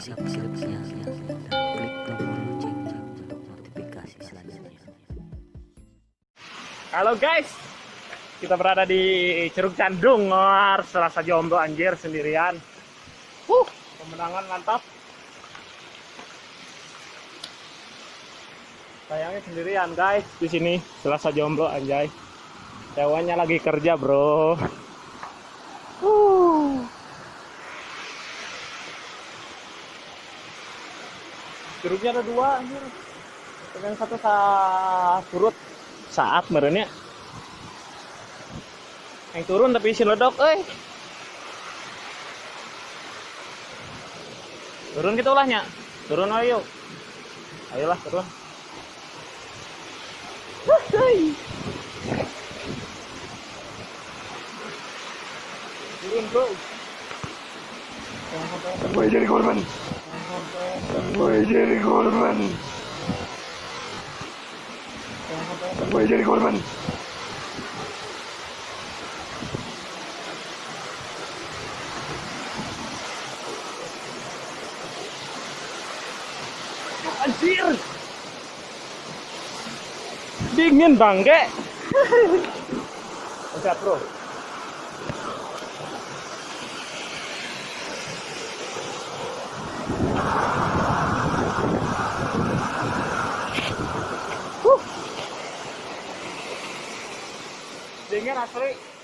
subscribe-nya dan klik tombol loncengnya untuk notifikasi selanjutnya. Halo guys, kita berada di Curug Candung, Selasa Jomblo anjir sendirian. Pemandangan mantap. Sayangnya sendirian guys di sini Selasa Jomblo anjay. Ceweknya lagi kerja bro. Curugnya ada dua anjir. Yang satu surut saat merenya. Yang turun tapi isi ledok, turun gitu ulahnya. Turun ayo. Ayolah turun. Turun bro. Gue jadi korban. Gue jadi korban. Gue jadi korban. Anjir. Dingin bangke. Siap bro. Dingin asli.